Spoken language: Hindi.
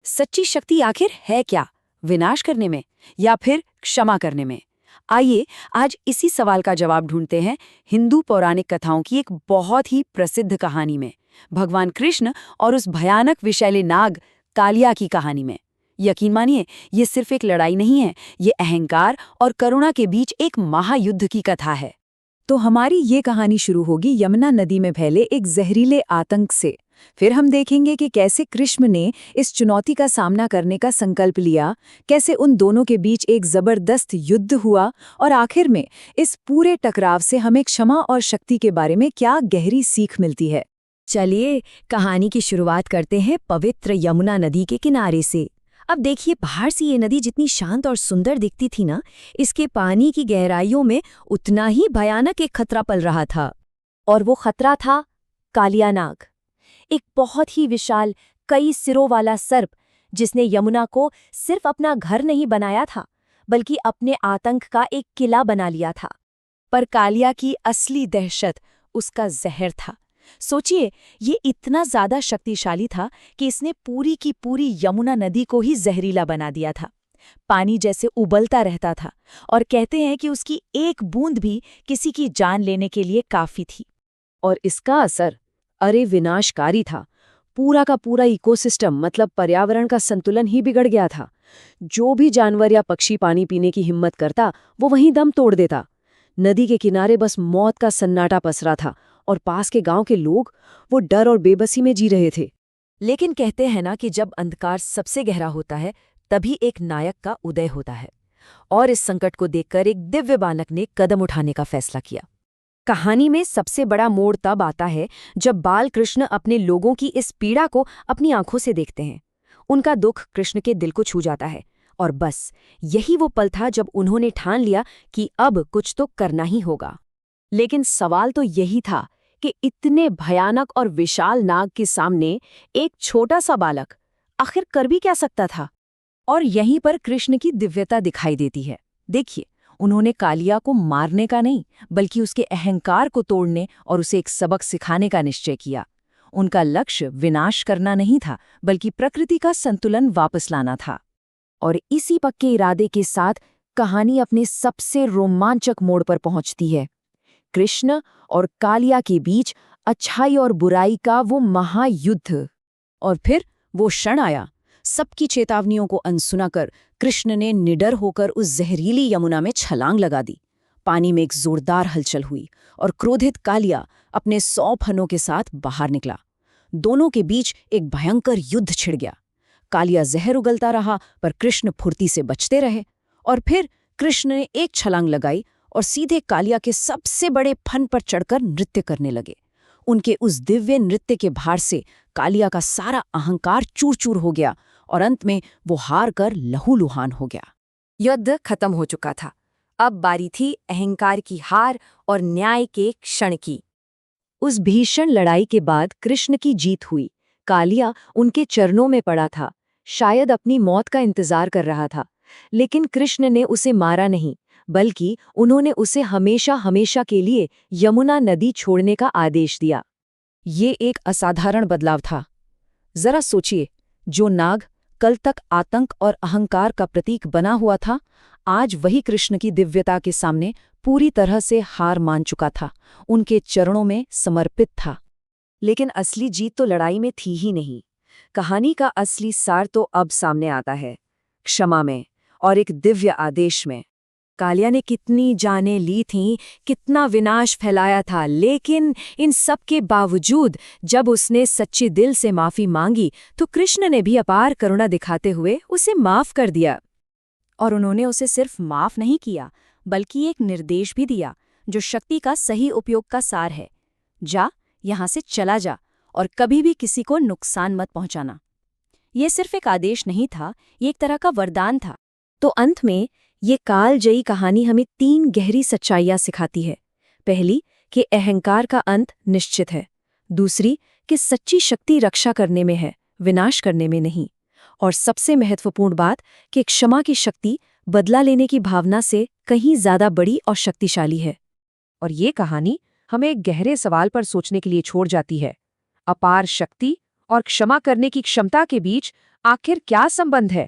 सच्ची शक्ति आखिर है क्या? विनाश करने में या फिर क्षमा करने में? आइए आज इसी सवाल का जवाब ढूंढते हैं हिंदू पौराणिक कथाओं की एक बहुत ही प्रसिद्ध कहानी में, भगवान कृष्ण और उस भयानक विषैले नाग कालिया की कहानी में। यकीन मानिए, ये सिर्फ एक लड़ाई नहीं है, ये अहंकार और करुणा के बीच एक महायुद्ध की कथा है। तो हमारी ये कहानी शुरू होगी यमुना नदी में फैले एक जहरीले आतंक से। फिर हम देखेंगे कि कैसे कृष्ण ने इस चुनौती का सामना करने का संकल्प लिया, कैसे उन दोनों के बीच एक जबरदस्त युद्ध हुआ और आखिर में इस पूरे टकराव से हमें क्षमा और शक्ति के बारे में क्या गहरी सीख मिलती है। चलिए कहानी की शुरुआत करते हैं पवित्र यमुना नदी के किनारे से। अब देखिए, बाहर से ये नदी जितनी शांत और सुंदर दिखती थी ना, इसके पानी की गहराइयों में उतना ही भयानक एक खतरा पल रहा था। और वो खतरा था कालिया नाग, एक बहुत ही विशाल कई सिरों वाला सर्प जिसने यमुना को सिर्फ अपना घर नहीं बनाया था, बल्कि अपने आतंक का एक किला बना लिया था। पर कालिया की असली दहशत उसका जहर था। सोचिए, ये इतना ज्यादा शक्तिशाली था कि इसने पूरी की पूरी यमुना नदी को ही जहरीला बना दिया था। पानी जैसे उबलता रहता था और कहते हैं कि उसकी एक बूंद भी किसी की जान लेने के लिए काफी थी। और इसका असर अरे विनाशकारी था। पूरा का पूरा इकोसिस्टम मतलब पर्यावरण का संतुलन ही बिगड़ गया था। जो भी जानवर या पक्षी पानी पीने की हिम्मत करता, वो वहीं दम तोड़ देता। नदी के किनारे बस मौत का सन्नाटा पसरा था और पास के गांव के लोग वो डर और बेबसी में जी रहे थे। लेकिन कहते हैं ना कि जब अंधकार सबसे गहरा होता है, तभी एक नायक का उदय होता है। और इस संकट को देखकर एक दिव्य बालक ने कदम उठाने का फैसला किया। कहानी में सबसे बड़ा मोड़ तब आता है जब बाल कृष्ण अपने लोगों की इस पीड़ा को अपनी आंखों से देखते हैं। उनका दुख कृष्ण के दिल को छू जाता है और बस यही वो पल था जब उन्होंने ठान लिया कि अब कुछ तो करना ही होगा। लेकिन सवाल तो यही था कि इतने भयानक और विशाल नाग के सामने एक छोटा सा बालक आखिर कर भी क्या सकता था। और यहीं पर कृष्ण की दिव्यता दिखाई देती है। देखिए, उन्होंने कालिया को मारने का नहीं, बल्कि उसके अहंकार को तोड़ने और उसे एक सबक सिखाने का निश्चय किया। उनका लक्ष्य विनाश करना नहीं था, बल्कि प्रकृति का संतुलन वापस लाना था। और इसी पक्के इरादे के साथ कहानी अपने सबसे रोमांचक मोड़ पर पहुंचती है। कृष्ण और कालिया के बीच अच्छाई और बुराई का वो महायुद्ध। और फिर वो क्षण आया। सबकी चेतावनियों को अनसुना कर कृष्ण ने निडर होकर उस जहरीली यमुना में छलांग लगा दी। पानी में एक जोरदार हलचल हुई और क्रोधित कालिया अपने 100 फनों के साथ बाहर निकला। दोनों के बीच एक भयंकर युद्ध छिड़ गया। कालिया जहर उगलता रहा, पर कृष्ण फुर्ती से बचते रहे। और फिर कृष्ण ने एक छलांग लगाई और सीधे कालिया के सबसे बड़े फन पर चढ़कर नृत्य करने लगे। उनके उस दिव्य नृत्य के भार से कालिया का सारा अहंकार चूर चूर हो गया और अंत में वो हार कर लहूलुहान हो गया। युद्ध खत्म हो चुका था। अब बारी थी अहंकार की हार और न्याय के क्षण की। उस भीषण लड़ाई के बाद कृष्ण की जीत हुई। कालिया उनके चरणों में पड़ा था, शायद अपनी मौत का इंतजार कर रहा था। लेकिन कृष्ण ने उसे मारा नहीं, बल्कि उन्होंने उसे हमेशा हमेशा के लिए यमुना नदी छोड़ने का आदेश दिया। ये एक असाधारण बदलाव था। जरा सोचिए, जो नाग कल तक आतंक और अहंकार का प्रतीक बना हुआ था, आज वही कृष्ण की दिव्यता के सामने पूरी तरह से हार मान चुका था, उनके चरणों में समर्पित था। लेकिन असली जीत तो लड़ाई में थी ही नहीं। कहानी का असली सार तो अब सामने आता है, क्षमा में और एक दिव्य आदेश में। कालिया ने कितनी जानें ली थीं, कितना विनाश फैलाया था, लेकिन इन सब के बावजूद जब उसने सच्चे दिल से माफी मांगी, तो कृष्ण ने भी अपार करुणा दिखाते हुए उसे माफ कर दिया। और उन्होंने उसे सिर्फ माफ नहीं किया, बल्कि एक निर्देश भी दिया, जो शक्ति का सही उपयोग का सार है। जा, यहाँ से चला जा और कभी भी किसी को नुकसान मत पहुंचाना। ये सिर्फ एक आदेश नहीं था, ये एक तरह का वरदान था। तो अंत में ये कालजयी कहानी हमें 3 गहरी सच्चाइयां सिखाती है। पहली, कि अहंकार का अंत निश्चित है। दूसरी, कि सच्ची शक्ति रक्षा करने में है, विनाश करने में नहीं। और सबसे महत्वपूर्ण बात, कि क्षमा की शक्ति बदला लेने की भावना से कहीं ज्यादा बड़ी और शक्तिशाली है। और ये कहानी हमें एक गहरे सवाल पर सोचने के लिए छोड़ जाती है। अपार शक्ति और क्षमा करने की क्षमता के बीच आखिर क्या संबंध है?